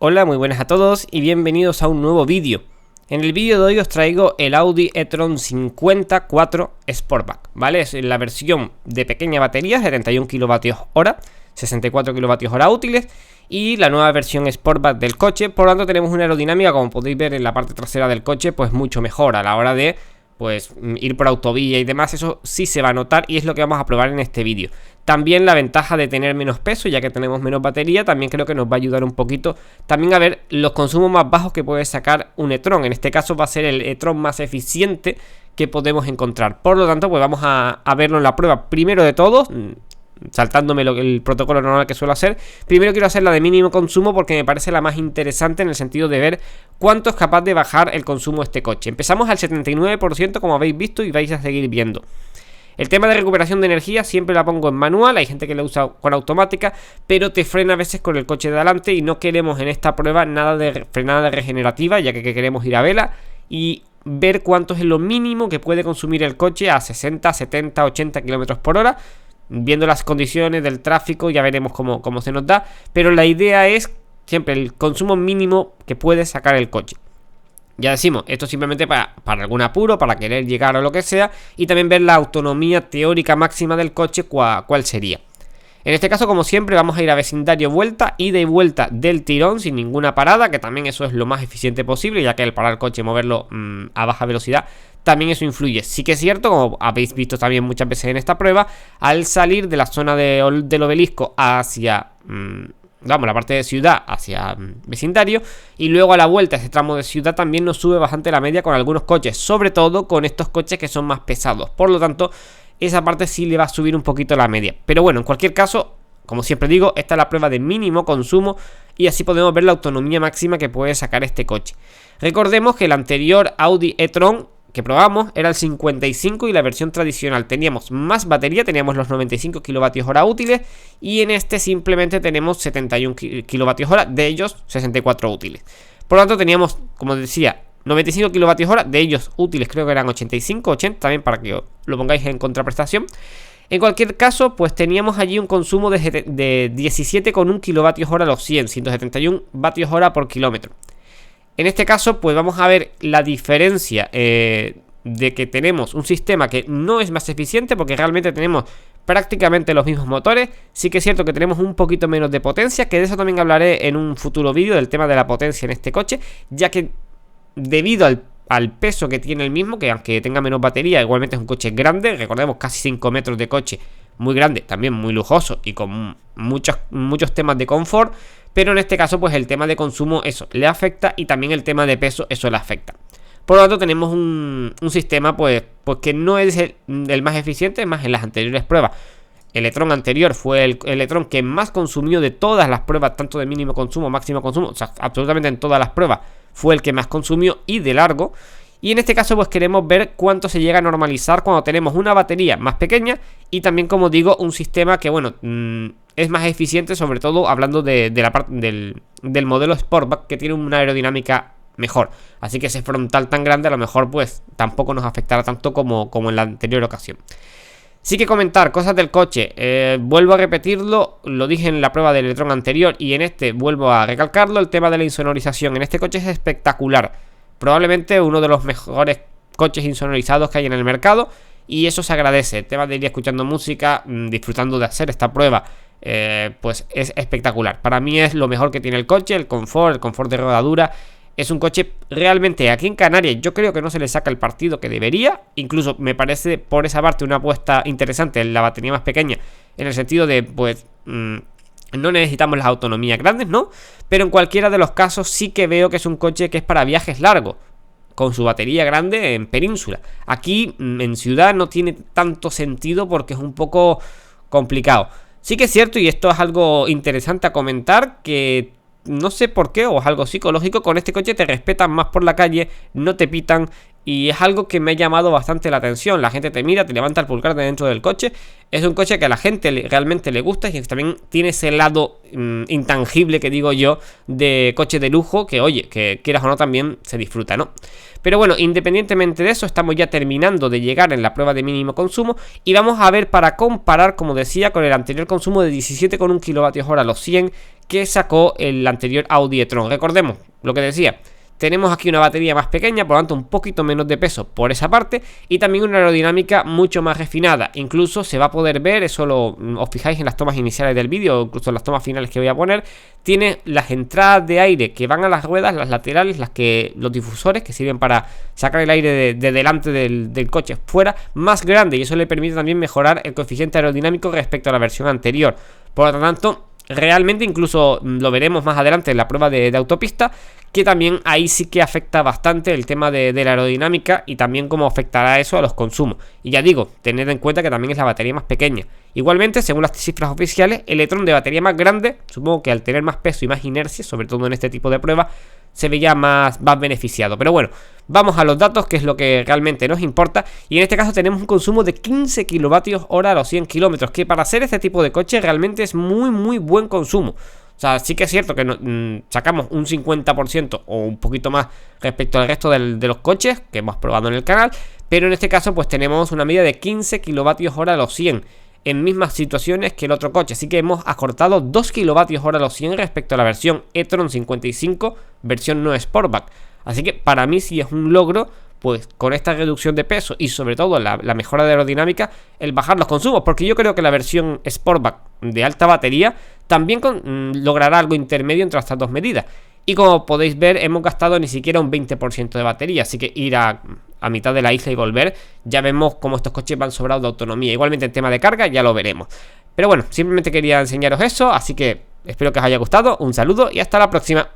Hola, muy buenas a todos y bienvenidos a un nuevo vídeo. En el vídeo de hoy os traigo el Audi e-tron 50/4 Sportback, ¿vale? Es la versión de pequeña batería, 71 kWh, 64 kWh útiles, y la nueva versión Sportback del coche. Por lo tanto tenemos una aerodinámica, como podéis ver en la parte trasera del coche, pues mucho mejor a la hora de ir por autovía y demás. Eso sí se va a notar y es lo que vamos a probar en este vídeo. También la ventaja de tener menos peso, ya que tenemos menos batería, también creo que nos va a ayudar un poquito también a ver los consumos más bajos que puede sacar un e-tron. En este caso va a ser el e-tron más eficiente que podemos encontrar. Por lo tanto, pues vamos a verlo en la prueba. Primero de todo, saltándome el protocolo normal que suelo hacer, primero quiero hacer la de mínimo consumo porque me parece la más interesante en el sentido de ver cuánto es capaz de bajar el consumo de este coche. Empezamos al 79%, como habéis visto, y vais a seguir viendo. El tema de recuperación de energía siempre la pongo en manual, hay gente que la usa con automática, pero te frena a veces con el coche de adelante y no queremos en esta prueba nada de frenada regenerativa, ya que queremos ir a vela y ver cuánto es lo mínimo que puede consumir el coche a 60, 70, 80 km por hora. Viendo las condiciones del tráfico ya veremos cómo se nos da, pero la idea es siempre el consumo mínimo que puede sacar el coche. Ya decimos, esto simplemente para algún apuro, para querer llegar a lo que sea, y también ver la autonomía teórica máxima del coche, cuál sería. En este caso, como siempre, vamos a ir a vecindario vuelta, ida y vuelta del tirón, sin ninguna parada, que también eso es lo más eficiente posible, ya que el parar el coche, moverlo a baja velocidad, también eso influye. Sí que es cierto, como habéis visto también muchas veces en esta prueba, al salir de la zona del obelisco hacia la parte de ciudad hacia vecindario, y luego a la vuelta ese tramo de ciudad también nos sube bastante la media con algunos coches, sobre todo con estos coches que son más pesados. Por lo tanto, esa parte sí le va a subir un poquito la media. Pero bueno, en cualquier caso, como siempre digo, esta es la prueba de mínimo consumo y así podemos ver la autonomía máxima que puede sacar este coche. Recordemos que el anterior Audi e-tron que probamos era el 55 y la versión tradicional teníamos más batería, teníamos los 95 kWh útiles, y en este simplemente tenemos 71 kWh, de ellos 64 útiles. Por lo tanto teníamos, como decía, 95 kWh, de ellos útiles creo que eran 85, 80, también para que lo pongáis en contraprestación. En cualquier caso, pues teníamos allí un consumo de 17,1 kWh a los 171 vatios hora por kilómetro. En este caso, pues vamos a ver la diferencia de que tenemos un sistema que no es más eficiente, porque realmente tenemos prácticamente los mismos motores. Sí que es cierto que tenemos un poquito menos de potencia, que de eso también hablaré en un futuro vídeo, del tema de la potencia en este coche, ya que debido al peso que tiene el mismo, que aunque tenga menos batería, igualmente es un coche grande, recordemos casi 5 metros de coche, muy grande, también muy lujoso y con muchos temas de confort, pero en este caso pues el tema de consumo eso le afecta, y también el tema de peso eso le afecta. Por lo tanto tenemos un sistema pues que no es el más eficiente, más en las anteriores pruebas. El e-tron anterior fue el e-tron que más consumió de todas las pruebas, tanto de mínimo consumo, máximo consumo, o sea, absolutamente en todas las pruebas fue el que más consumió y de largo. Y en este caso pues queremos ver cuánto se llega a normalizar cuando tenemos una batería más pequeña y también, como digo, un sistema que es más eficiente, sobre todo hablando de la parte del modelo Sportback, que tiene una aerodinámica mejor. Así que ese frontal tan grande a lo mejor pues tampoco nos afectará tanto como en la anterior ocasión. Sí que comentar cosas del coche, vuelvo a repetirlo, lo dije en la prueba del e-tron anterior y en este vuelvo a recalcarlo, el tema de la insonorización en este coche es espectacular. Probablemente uno de los mejores coches insonorizados que hay en el mercado, y eso se agradece. El tema de ir escuchando música, disfrutando de hacer esta prueba, pues es espectacular. Para mí es lo mejor que tiene el coche, el confort de rodadura. Es un coche realmente, aquí en Canarias yo creo que no se le saca el partido que debería. Incluso me parece por esa parte una apuesta interesante en la batería más pequeña, en el sentido de pues no necesitamos las autonomías grandes, ¿no? Pero en cualquiera de los casos sí que veo que es un coche que es para viajes largos, con su batería grande en península. Aquí en ciudad no tiene tanto sentido porque es un poco complicado. Sí que es cierto, y esto es algo interesante a comentar, que no sé por qué, o es algo psicológico, con este coche te respetan más por la calle, no te pitan y es algo que me ha llamado bastante la atención. La gente te mira, te levanta el pulgar de dentro del coche. Es un coche que a la gente realmente le gusta y que también tiene ese lado intangible que digo yo de coche de lujo que, oye, que quieras o no también se disfruta, ¿no? Pero bueno, independientemente de eso, estamos ya terminando de llegar en la prueba de mínimo consumo y vamos a ver para comparar, como decía, con el anterior consumo de 17,1 kWh a los 100 que sacó el anterior Audi e-tron. Recordemos lo que decía. Tenemos aquí una batería más pequeña, por lo tanto un poquito menos de peso por esa parte y también una aerodinámica mucho más refinada. Incluso se va a poder ver, eso os fijáis en las tomas iniciales del vídeo, incluso en las tomas finales que voy a poner. Tiene las entradas de aire que van a las ruedas, las laterales, los difusores que sirven para sacar el aire de delante del coche fuera, más grande, y eso le permite también mejorar el coeficiente aerodinámico respecto a la versión anterior. Por lo tanto, realmente incluso lo veremos más adelante en la prueba de autopista, que también ahí sí que afecta bastante el tema de la aerodinámica y también cómo afectará eso a los consumos. Y ya digo, tened en cuenta que también es la batería más pequeña. Igualmente, según las cifras oficiales, el e-tron de batería más grande, supongo que al tener más peso y más inercia, sobre todo en este tipo de pruebas, se veía más beneficiado. Pero bueno, vamos a los datos, que es lo que realmente nos importa. Y en este caso tenemos un consumo de 15 kWh a los 100 km, que para hacer este tipo de coche realmente es muy buen consumo. O sea, sí que es cierto que sacamos un 50% o un poquito más respecto al resto de los coches que hemos probado en el canal, pero en este caso pues tenemos una media de 15 kWh a los 100 en mismas situaciones que el otro coche, así que hemos acortado 2 kWh a los 100 respecto a la versión e-tron 55 versión no Sportback. Así que para mí sí es un logro, pues con esta reducción de peso y sobre todo la mejora de aerodinámica, el bajar los consumos, porque yo creo que la versión Sportback de alta batería también logrará algo intermedio entre estas dos medidas. Y como podéis ver, hemos gastado ni siquiera un 20% de batería, así que ir a mitad de la isla y volver, ya vemos cómo estos coches van sobrados de autonomía. Igualmente en tema de carga ya lo veremos. Pero bueno, simplemente quería enseñaros eso, así que espero que os haya gustado, un saludo y hasta la próxima.